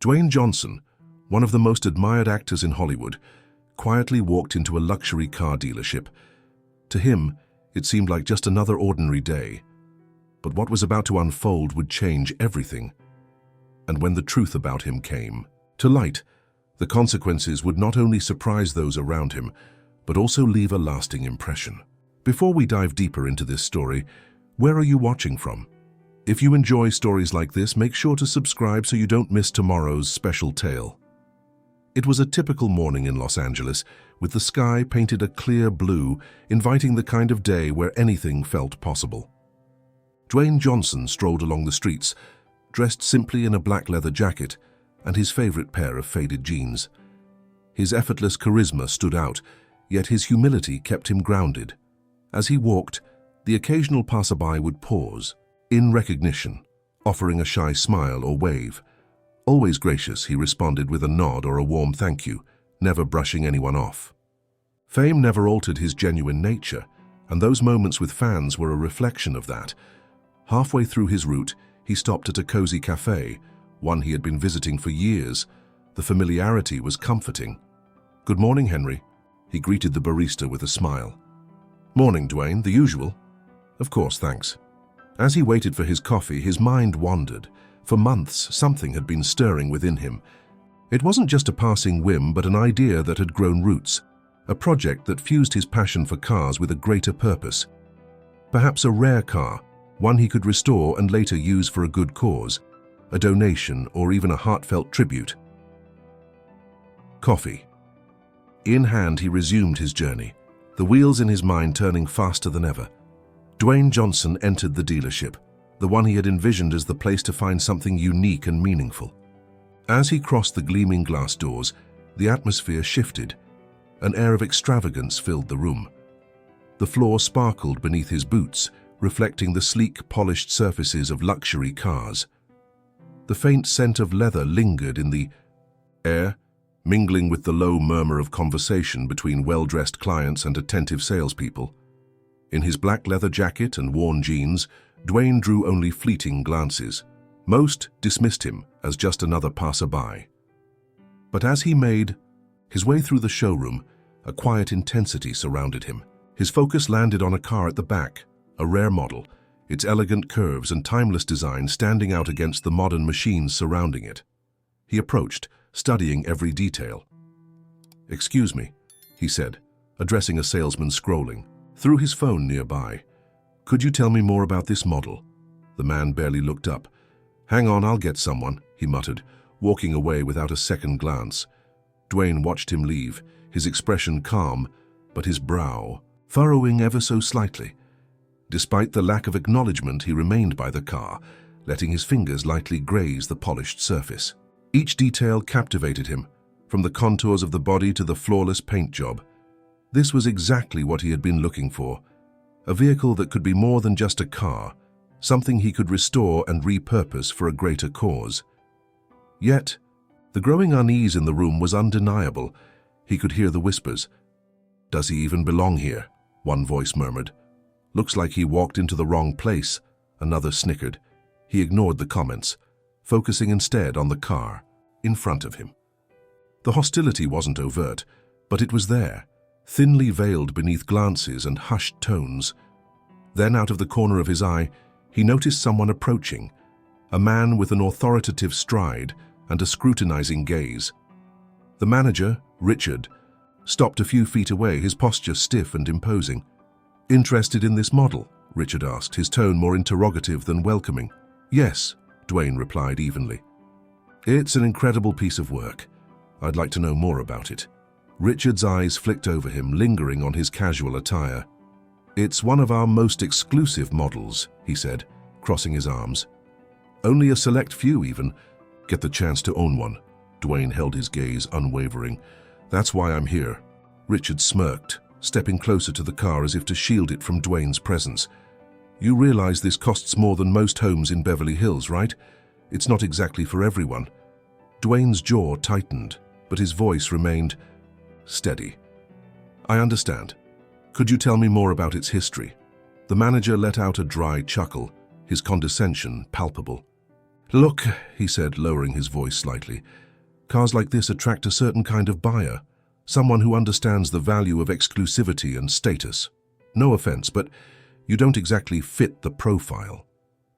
Dwayne Johnson, one of the most admired actors in Hollywood, quietly walked into a luxury car dealership. To him, it seemed like just another ordinary day. But what was about to unfold would change everything. And when the truth about him came to light, the consequences would not only surprise those around him, but also leave a lasting impression. Before we dive deeper into this story, where are you watching from? If you enjoy stories like this, make sure to subscribe so you don't miss tomorrow's special tale. It was a typical morning in Los Angeles, with the sky painted a clear blue, inviting the kind of day where anything felt possible. Dwayne Johnson strolled along the streets, dressed simply in a black leather jacket and his favorite pair of faded jeans. His effortless charisma stood out, yet his humility kept him grounded. As he walked, the occasional passerby would pause, in recognition, offering a shy smile or wave. Always gracious, he responded with a nod or a warm thank you, never brushing anyone off. Fame never altered his genuine nature, and those moments with fans were a reflection of that. Halfway through his route, he stopped at a cozy cafe, one he had been visiting for years. The familiarity was comforting. "Good morning, Henry," he greeted the barista with a smile. "Morning, Dwayne, the usual." "Of course, thanks." As he waited for his coffee, his mind wandered. For months, something had been stirring within him. It wasn't just a passing whim, but an idea that had grown roots, a project that fused his passion for cars with a greater purpose. Perhaps a rare car, one he could restore and later use for a good cause, a donation or even a heartfelt tribute. Coffee. In hand, he resumed his journey, the wheels in his mind turning faster than ever. Dwayne Johnson entered the dealership, the one he had envisioned as the place to find something unique and meaningful. As he crossed the gleaming glass doors, the atmosphere shifted. An air of extravagance filled the room. The floor sparkled beneath his boots, reflecting the sleek, polished surfaces of luxury cars. The faint scent of leather lingered in the air, mingling with the low murmur of conversation between well-dressed clients and attentive salespeople. In his black leather jacket and worn jeans, Dwayne drew only fleeting glances. Most dismissed him as just another passerby. But as he made his way through the showroom, a quiet intensity surrounded him. His focus landed on a car at the back, a rare model, its elegant curves and timeless design standing out against the modern machines surrounding it. He approached, studying every detail. "Excuse me," he said, addressing a salesman scrolling through his phone nearby. "Could you tell me more about this model?" The man barely looked up. "Hang on, I'll get someone," he muttered, walking away without a second glance. Dwayne watched him leave, his expression calm, but his brow furrowing ever so slightly. Despite the lack of acknowledgement, he remained by the car, letting his fingers lightly graze the polished surface. Each detail captivated him, from the contours of the body to the flawless paint job. This was exactly what he had been looking for, a vehicle that could be more than just a car, something he could restore and repurpose for a greater cause. Yet, the growing unease in the room was undeniable. He could hear the whispers. "Does he even belong here?" one voice murmured. "Looks like he walked into the wrong place," another snickered. He ignored the comments, focusing instead on the car in front of him. The hostility wasn't overt, but it was there, thinly veiled beneath glances and hushed tones. Then, out of the corner of his eye, he noticed someone approaching, a man with an authoritative stride and a scrutinizing gaze. The manager, Richard, stopped a few feet away, his posture stiff and imposing. "Interested in this model?" Richard asked, his tone more interrogative than welcoming. "Yes," Dwayne replied evenly. "It's an incredible piece of work. I'd like to know more about it." Richard's eyes flicked over him, lingering on his casual attire. "It's one of our most exclusive models," he said, crossing his arms. "Only a select few even get the chance to own one." Dwayne held his gaze unwavering. "That's why I'm here." Richard smirked, stepping closer to the car as if to shield it from Dwayne's presence. "You realize this costs more than most homes in Beverly Hills, right? It's not exactly for everyone." Dwayne's jaw tightened, but his voice remained steady. "I understand. Could you tell me more about its history?" The manager let out a dry chuckle, his condescension palpable. Look, he said, lowering his voice slightly. Cars like this attract a certain kind of buyer, someone who understands the value of exclusivity and status. No offense, but you don't exactly fit the profile.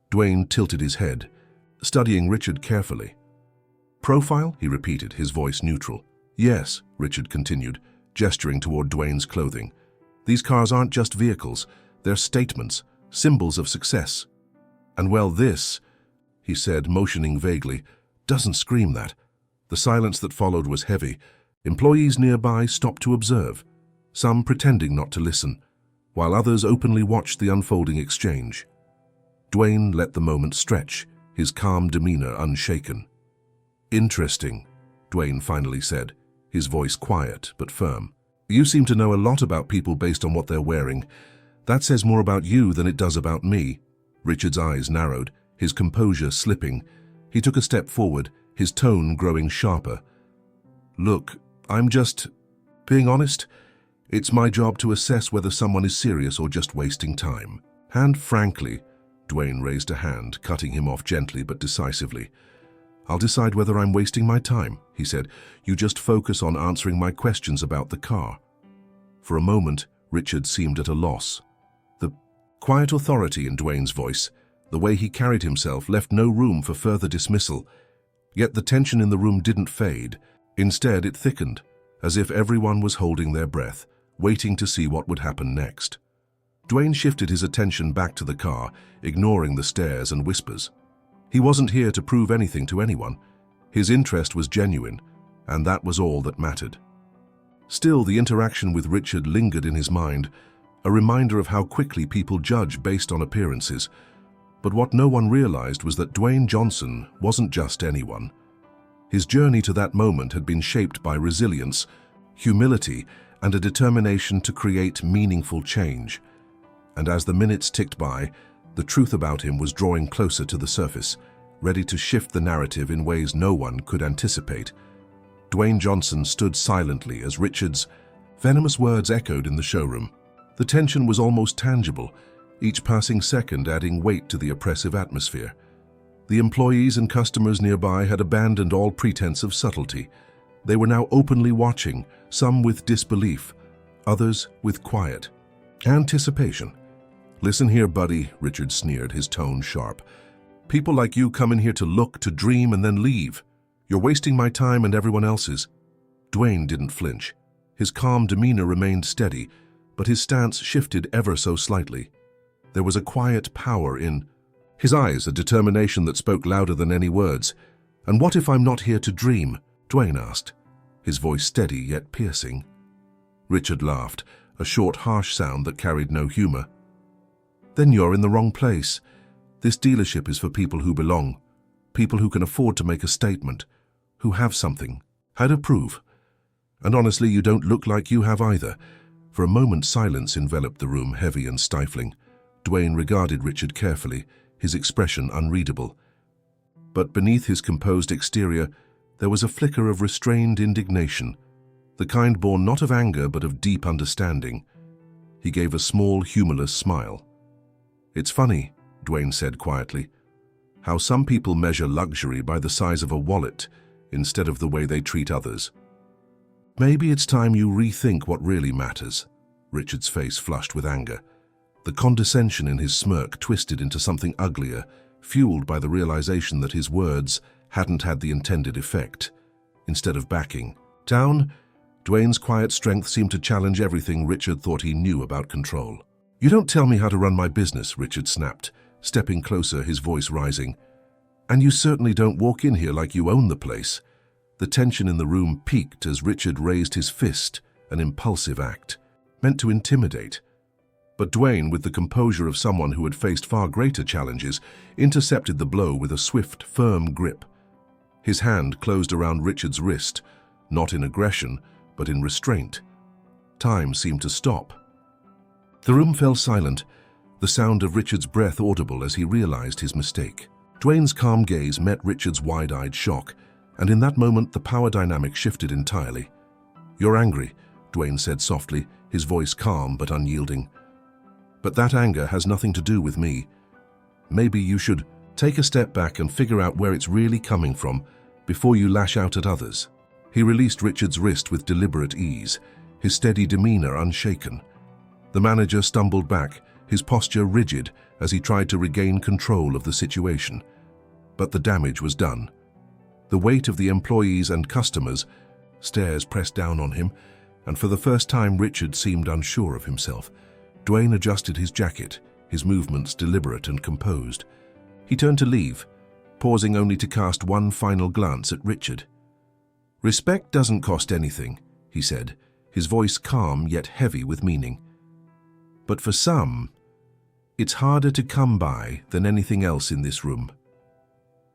Dwayne tilted his head, studying Richard carefully. Profile? He repeated, his voice neutral. Yes, Richard continued, gesturing toward Dwayne's clothing. These cars aren't just vehicles, they're statements, symbols of success. And well, this, he said, motioning vaguely, doesn't scream that. The silence that followed was heavy. Employees nearby stopped to observe, some pretending not to listen, while others openly watched the unfolding exchange. Dwayne let the moment stretch, his calm demeanor unshaken. Interesting, Dwayne finally said, his voice quiet but firm. You seem to know a lot about people based on what they're wearing. That says more about you than it does about me. Richard's eyes narrowed, his composure slipping. He took a step forward, his tone growing sharper. Look, I'm just being honest. It's my job to assess whether someone is serious or just wasting time. And frankly, Dwayne raised a hand, cutting him off gently but decisively. I'll decide whether I'm wasting my time, he said. You just focus on answering my questions about the car. For a moment, Richard seemed at a loss. The quiet authority in Dwayne's voice, the way he carried himself, left no room for further dismissal. Yet the tension in the room didn't fade. Instead, it thickened, as if everyone was holding their breath, waiting to see what would happen next. Dwayne shifted his attention back to the car, ignoring the stares and whispers. He wasn't here to prove anything to anyone. His interest was genuine, and that was all that mattered. Still, the interaction with Richard lingered in his mind, a reminder of how quickly people judge based on appearances. But what no one realized was that Dwayne Johnson wasn't just anyone. His journey to that moment had been shaped by resilience, humility, and a determination to create meaningful change. And as the minutes ticked by, the truth about him was drawing closer to the surface, ready to shift the narrative in ways no one could anticipate. Dwayne Johnson stood silently as Richard's venomous words echoed in the showroom. The tension was almost tangible, each passing second adding weight to the oppressive atmosphere. The employees and customers nearby had abandoned all pretense of subtlety. They were now openly watching, some with disbelief, others with quiet anticipation. Listen here, buddy, Richard sneered, his tone sharp. People like you come in here to look, to dream, and then leave. You're wasting my time and everyone else's. Dwayne didn't flinch. His calm demeanor remained steady, but his stance shifted ever so slightly. There was a quiet power in his eyes, a determination that spoke louder than any words. And what if I'm not here to dream? Dwayne asked, his voice steady yet piercing. Richard laughed, a short, harsh sound that carried no humor. Then you're in the wrong place. This dealership is for people who belong, people who can afford to make a statement, who have something, how to prove. And honestly, you don't look like you have either. For a moment, silence enveloped the room, heavy and stifling. Dwayne regarded Richard carefully, his expression unreadable. But beneath his composed exterior, there was a flicker of restrained indignation, the kind born not of anger but of deep understanding. He gave a small, humorless smile. It's funny, Dwayne said quietly, how some people measure luxury by the size of a wallet instead of the way they treat others. Maybe it's time you rethink what really matters. Richard's face flushed with anger. The condescension in his smirk twisted into something uglier, fueled by the realization that his words hadn't had the intended effect. Instead of backing down, Dwayne's quiet strength seemed to challenge everything Richard thought he knew about control. You don't tell me how to run my business, Richard snapped, stepping closer, his voice rising. And you certainly don't walk in here like you own the place. The tension in the room peaked as Richard raised his fist, an impulsive act, meant to intimidate. But Dwayne, with the composure of someone who had faced far greater challenges, intercepted the blow with a swift, firm grip. His hand closed around Richard's wrist, not in aggression, but in restraint. Time seemed to stop. The room fell silent, the sound of Richard's breath audible as he realized his mistake. Dwayne's calm gaze met Richard's wide-eyed shock, and in that moment the power dynamic shifted entirely. You're angry, Dwayne said softly, his voice calm but unyielding. But that anger has nothing to do with me. Maybe you should Take a step back and figure out where it's really coming from before you lash out at others. He released Richard's wrist with deliberate ease, his steady demeanor unshaken. The manager stumbled back, his posture rigid as he tried to regain control of the situation. But the damage was done. The weight of the employees and customers' stares pressed down on him, and for the first time Richard seemed unsure of himself. Dwayne adjusted his jacket, his movements deliberate and composed. He turned to leave, pausing only to cast one final glance at Richard. "Respect doesn't cost anything," he said, his voice calm yet heavy with meaning. "But for some, it's harder to come by than anything else in this room."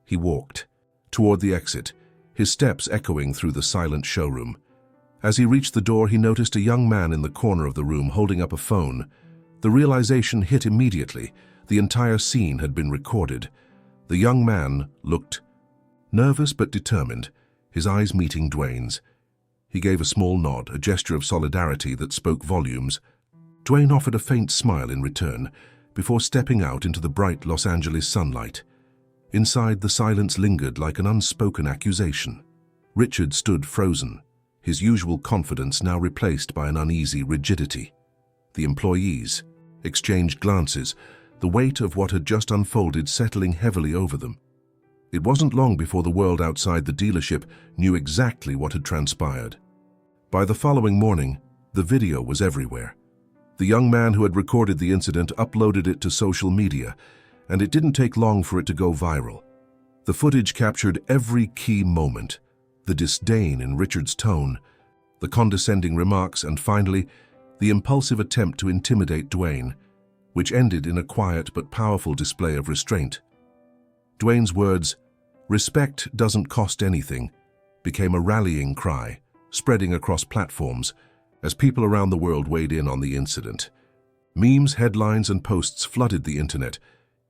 He walked toward the exit, his steps echoing through the silent showroom. As he reached the door, he noticed a young man in the corner of the room holding up a phone. The realization hit immediately. The entire scene had been recorded. The young man looked nervous but determined, his eyes meeting Dwayne's. He gave a small nod, a gesture of solidarity that spoke volumes. Dwayne offered a faint smile in return, before stepping out into the bright Los Angeles sunlight. Inside, the silence lingered like an unspoken accusation. Richard stood frozen, his usual confidence now replaced by an uneasy rigidity. The employees exchanged glances, the weight of what had just unfolded settling heavily over them. It wasn't long before the world outside the dealership knew exactly what had transpired. By the following morning, the video was everywhere. The young man who had recorded the incident uploaded it to social media, and it didn't take long for it to go viral. The footage captured every key moment, the disdain in Richard's tone, the condescending remarks, and finally, the impulsive attempt to intimidate Dwayne, which ended in a quiet but powerful display of restraint. Dwayne's words, "Respect doesn't cost anything," became a rallying cry, spreading across platforms as people around the world weighed in on the incident. Memes, headlines, and posts flooded the internet,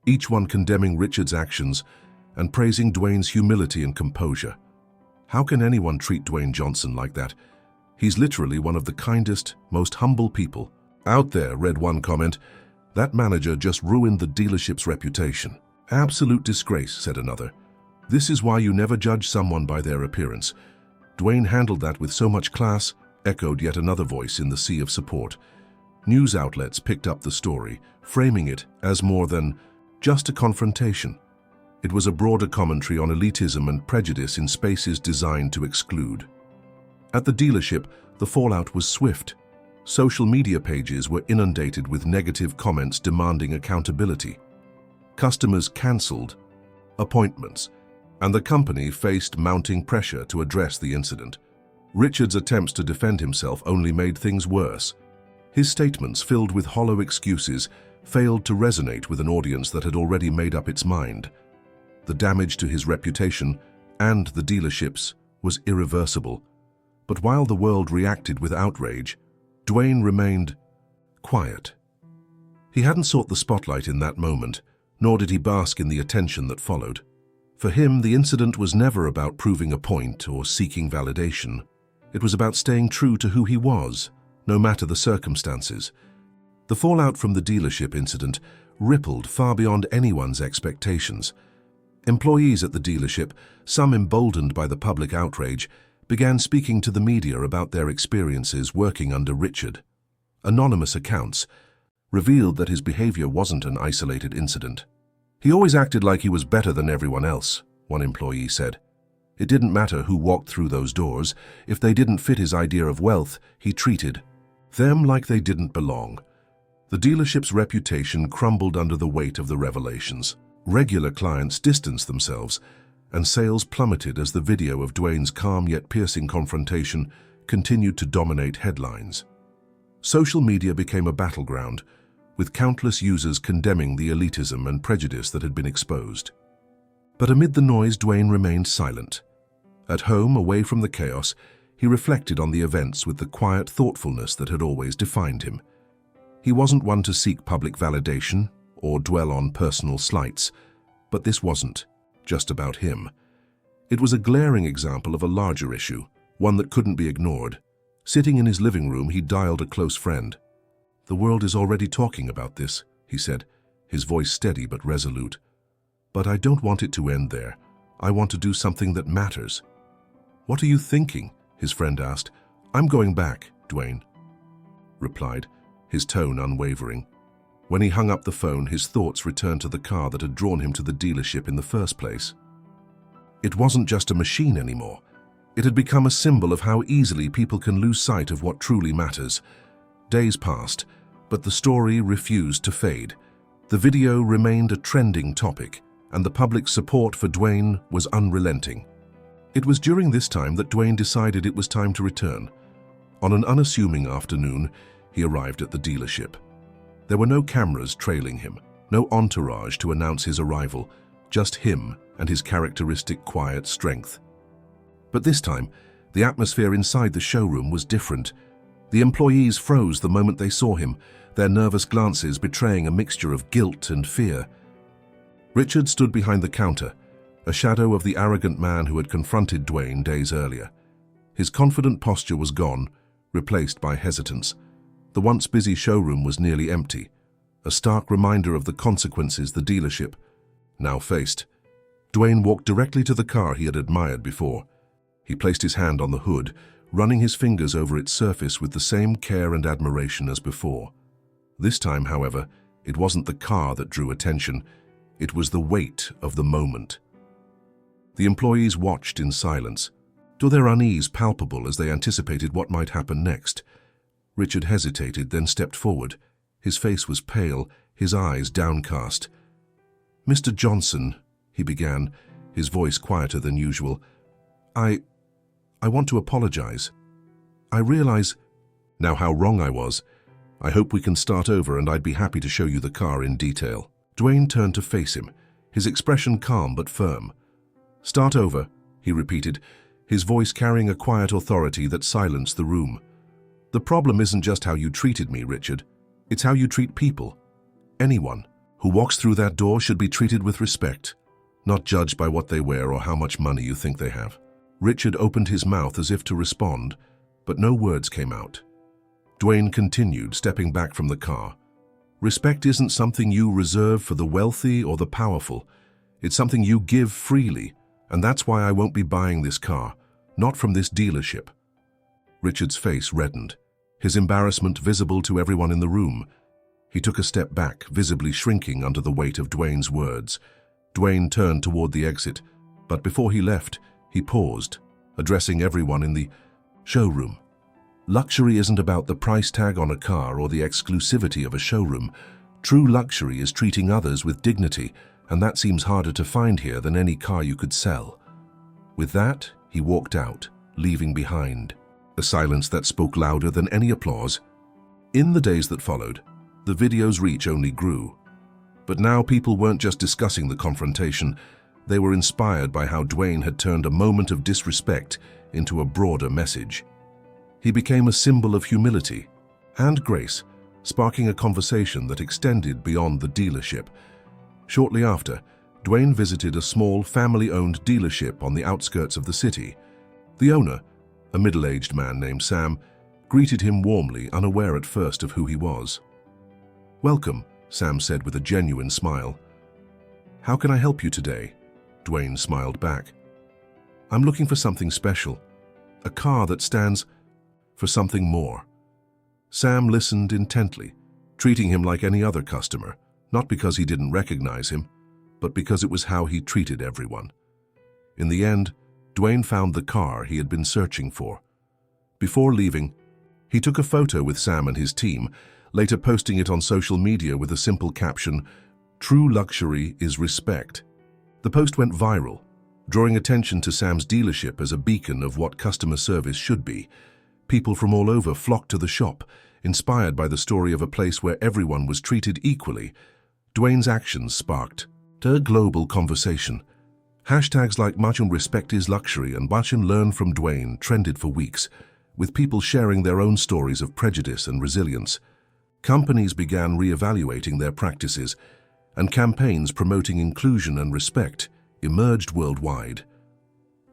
each one condemning Richard's actions and praising Dwayne's humility and composure. "How can anyone treat Dwayne Johnson like that? He's literally one of the kindest, most humble people out there," read one comment. "That manager just ruined the dealership's reputation." "Absolute disgrace," said another. "This is why you never judge someone by their appearance. Dwayne handled that with so much class," echoed yet another voice in the sea of support. News outlets picked up the story, framing it as more than just a confrontation. It was a broader commentary on elitism and prejudice in spaces designed to exclude. At the dealership, the fallout was swift. Social media pages were inundated with negative comments demanding accountability. Customers cancelled appointments, and the company faced mounting pressure to address the incident. Richard's attempts to defend himself only made things worse. His statements, filled with hollow excuses, failed to resonate with an audience that had already made up its mind. The damage to his reputation and the dealership's was irreversible. But while the world reacted with outrage, Dwayne remained quiet. He hadn't sought the spotlight in that moment, nor did he bask in the attention that followed. For him, the incident was never about proving a point or seeking validation. It was about staying true to who he was, no matter the circumstances. The fallout from the dealership incident rippled far beyond anyone's expectations. Employees at the dealership, some emboldened by the public outrage, began speaking to the media about their experiences working under Richard. Anonymous accounts revealed that his behavior wasn't an isolated incident. "He always acted like he was better than everyone else," one employee said. "It didn't matter who walked through those doors. If they didn't fit his idea of wealth, he treated them like they didn't belong." The dealership's reputation crumbled under the weight of the revelations. Regular clients distanced themselves, and sales plummeted as the video of Dwayne's calm yet piercing confrontation continued to dominate headlines. Social media became a battleground, with countless users condemning the elitism and prejudice that had been exposed. But amid the noise, Dwayne remained silent. At home, away from the chaos, he reflected on the events with the quiet thoughtfulness that had always defined him. He wasn't one to seek public validation or dwell on personal slights, but this wasn't just about him. It was a glaring example of a larger issue, one that couldn't be ignored. Sitting in his living room, he dialed a close friend. "The world is already talking about this," he said, his voice steady but resolute. But I don't want it to end there. I want to do something that matters. What are you thinking? His friend asked. I'm going back, Dwayne replied, his tone unwavering. When he hung up the phone, his thoughts returned to the car that had drawn him to the dealership in the first place. It wasn't just a machine anymore. It had become a symbol of how easily people can lose sight of what truly matters. Days passed, but the story refused to fade. The video remained a trending topic, and the public's support for Dwayne was unrelenting. It was during this time that Dwayne decided it was time to return. On an unassuming afternoon, he arrived at the dealership. There were no cameras trailing him, no entourage to announce his arrival, just him and his characteristic quiet strength. But this time, the atmosphere inside the showroom was different. The employees froze the moment they saw him, their nervous glances betraying a mixture of guilt and fear. Richard stood behind the counter, a shadow of the arrogant man who had confronted Dwayne days earlier. His confident posture was gone, replaced by hesitance. The once busy showroom was nearly empty, a stark reminder of the consequences the dealership now faced. Dwayne walked directly to the car he had admired before. He placed his hand on the hood, running his fingers over its surface with the same care and admiration as before. This time, however, it wasn't the car that drew attention. It was the weight of the moment. The employees watched in silence, to their unease palpable as they anticipated what might happen next. Richard hesitated, then stepped forward. His face was pale, his eyes downcast. "Mr. Johnson," he began, his voice quieter than usual, I want to apologize. I realize now how wrong I was. I hope we can start over, and I'd be happy to show you the car in detail." Dwayne turned to face him, his expression calm but firm. "Start over," he repeated, his voice carrying a quiet authority that silenced the room. "The problem isn't just how you treated me, Richard. It's how you treat people. Anyone who walks through that door should be treated with respect, not judged by what they wear or how much money you think they have." Richard opened his mouth as if to respond, but no words came out. Dwayne continued, stepping back from the car. "Respect isn't something you reserve for the wealthy or the powerful. It's something you give freely, and that's why I won't be buying this car, not from this dealership." Richard's face reddened, his embarrassment visible to everyone in the room. He took a step back, visibly shrinking under the weight of Dwayne's words. Dwayne turned toward the exit, but before he left, he paused, addressing everyone in the showroom. Luxury isn't about the price tag on a car or the exclusivity of a showroom. True luxury is treating others with dignity, and that seems harder to find here than any car you could sell. With that, he walked out, leaving behind a silence that spoke louder than any applause. In the days that followed, the video's reach only grew. But now people weren't just discussing the confrontation. They were inspired by how Dwayne had turned a moment of disrespect into a broader message. He became a symbol of humility and grace, sparking a conversation that extended beyond the dealership. Shortly after, Dwayne visited a small family-owned dealership on the outskirts of the city. The owner, a middle-aged man named Sam, greeted him warmly, unaware at first of who he was. "Welcome," Sam said with a genuine smile. "How can I help you today?" Dwayne smiled back. "I'm looking for something special, a car that stands for something more." Sam listened intently, treating him like any other customer, not because he didn't recognize him, but because it was how he treated everyone. In the end, Dwayne found the car he had been searching for. Before leaving, he took a photo with Sam and his team, later posting it on social media with a simple caption, "True luxury is respect." The post went viral, drawing attention to Sam's dealership as a beacon of what customer service should be. People from all over flocked to the shop, inspired by the story of a place where everyone was treated equally. Dwayne's actions sparked a global conversation. Hashtags like "Much and respect is luxury" and "Watch and learn from Dwayne" trended for weeks, with people sharing their own stories of prejudice and resilience. Companies began reevaluating their practices, and campaigns promoting inclusion and respect emerged worldwide.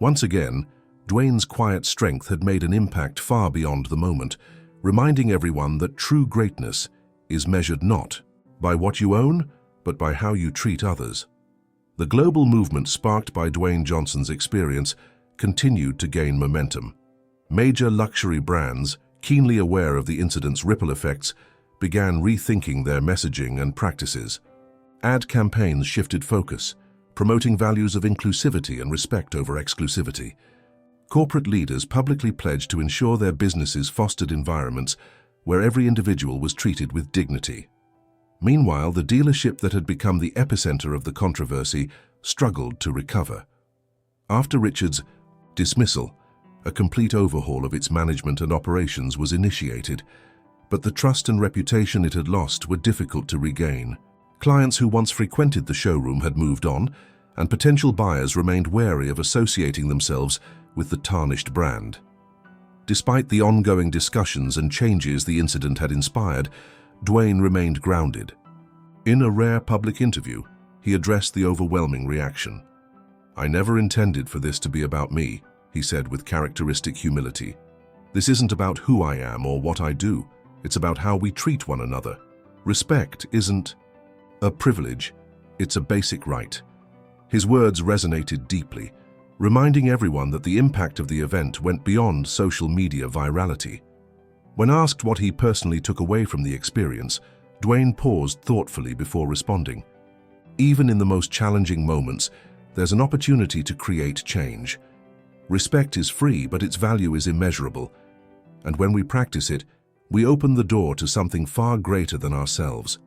Once again, Dwayne's quiet strength had made an impact far beyond the moment, reminding everyone that true greatness is measured not by what you own, but by how you treat others. The global movement sparked by Dwayne Johnson's experience continued to gain momentum. Major luxury brands, keenly aware of the incident's ripple effects, began rethinking their messaging and practices. Ad campaigns shifted focus, promoting values of inclusivity and respect over exclusivity. Corporate leaders publicly pledged to ensure their businesses fostered environments where every individual was treated with dignity. Meanwhile, the dealership that had become the epicenter of the controversy struggled to recover. After Richard's dismissal, a complete overhaul of its management and operations was initiated, but the trust and reputation it had lost were difficult to regain. Clients who once frequented the showroom had moved on, and potential buyers remained wary of associating themselves with the tarnished brand. Despite the ongoing discussions and changes the incident had inspired, Dwayne remained grounded. In a rare public interview, he addressed the overwhelming reaction. "I never intended for this to be about me," he said with characteristic humility. "This isn't about who I am or what I do. It's about how we treat one another. Respect isn't a privilege, it's a basic right." His words resonated deeply, reminding everyone that the impact of the event went beyond social media virality. When asked what he personally took away from the experience, Dwayne paused thoughtfully before responding. "Even in the most challenging moments, there's an opportunity to create change. Respect is free, but its value is immeasurable. And when we practice it, we open the door to something far greater than ourselves."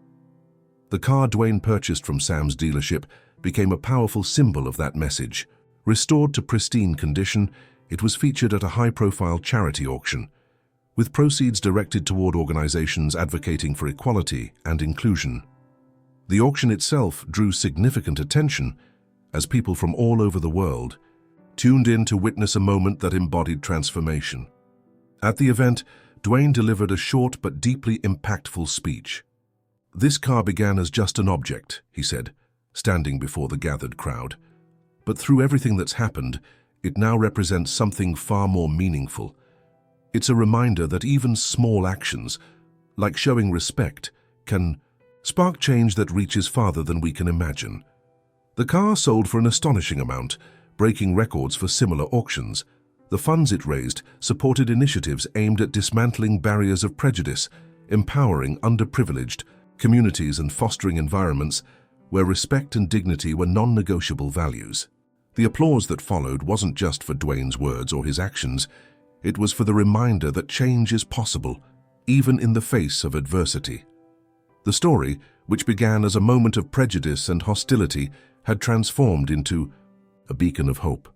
The car Dwayne purchased from Sam's dealership became a powerful symbol of that message. Restored to pristine condition, it was featured at a high-profile charity auction, with proceeds directed toward organizations advocating for equality and inclusion. The auction itself drew significant attention as people from all over the world tuned in to witness a moment that embodied transformation. At the event, Dwayne delivered a short but deeply impactful speech. "This car began as just an object," he said, standing before the gathered crowd. "But through everything that's happened, it now represents something far more meaningful. It's a reminder that even small actions, like showing respect, can spark change that reaches farther than we can imagine." The car sold for an astonishing amount, breaking records for similar auctions. The funds it raised supported initiatives aimed at dismantling barriers of prejudice, empowering underprivileged communities and fostering environments where respect and dignity were non-negotiable values. The applause that followed wasn't just for Dwayne's words or his actions, it was for the reminder that change is possible, even in the face of adversity. The story, which began as a moment of prejudice and hostility, had transformed into a beacon of hope,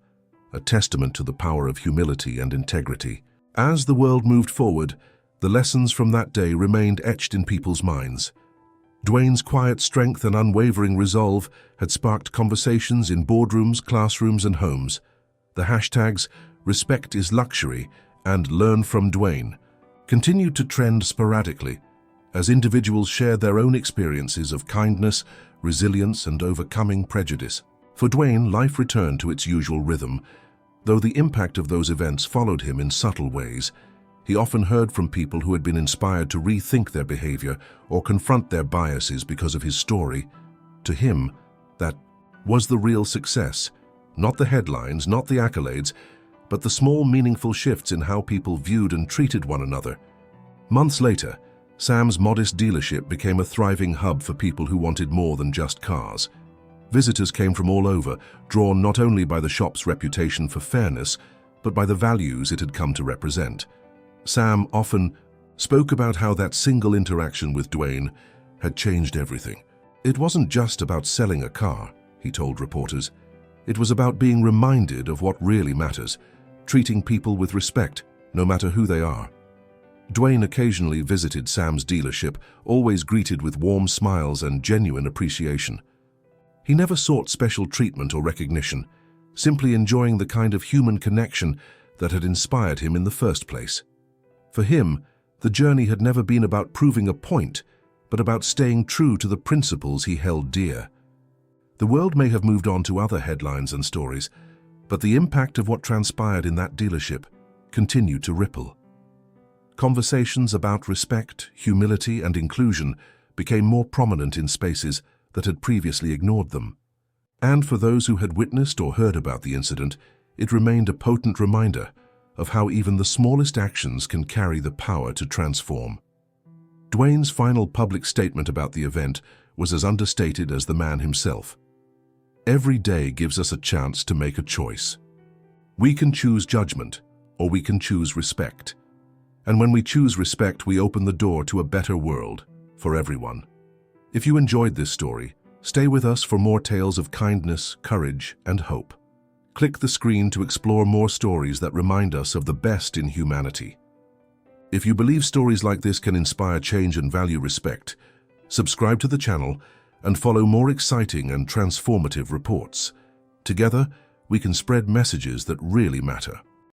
a testament to the power of humility and integrity. As the world moved forward, the lessons from that day remained etched in people's minds. Dwayne's quiet strength and unwavering resolve had sparked conversations in boardrooms, classrooms, and homes. The hashtags "Respect is Luxury" and "Learn from Dwayne" continued to trend sporadically as individuals shared their own experiences of kindness, resilience, and overcoming prejudice. For Dwayne, life returned to its usual rhythm, though the impact of those events followed him in subtle ways. He often heard from people who had been inspired to rethink their behavior or confront their biases because of his story. To him, that was the real success. Not the headlines, not the accolades, but the small, meaningful shifts in how people viewed and treated one another. Months later, Sam's modest dealership became a thriving hub for people who wanted more than just cars. Visitors came from all over, drawn not only by the shop's reputation for fairness, but by the values it had come to represent. Sam often spoke about how that single interaction with Dwayne had changed everything. "It wasn't just about selling a car," he told reporters. "It was about being reminded of what really matters, treating people with respect, no matter who they are." Dwayne occasionally visited Sam's dealership, always greeted with warm smiles and genuine appreciation. He never sought special treatment or recognition, simply enjoying the kind of human connection that had inspired him in the first place. For him, the journey had never been about proving a point, but about staying true to the principles he held dear. The world may have moved on to other headlines and stories, but the impact of what transpired in that dealership continued to ripple. Conversations about respect, humility, and inclusion became more prominent in spaces that had previously ignored them. And for those who had witnessed or heard about the incident, it remained a potent reminder of how even the smallest actions can carry the power to transform. Dwayne's final public statement about the event was as understated as the man himself. Every day gives us a chance to make a choice. We can choose judgment, or we can choose respect. And when we choose respect, we open the door to a better world for everyone. If you enjoyed this story, stay with us for more tales of kindness, courage, and hope. Click the screen to explore more stories that remind us of the best in humanity. If you believe stories like this can inspire change and value respect, subscribe to the channel and follow more exciting and transformative reports. Together, we can spread messages that really matter.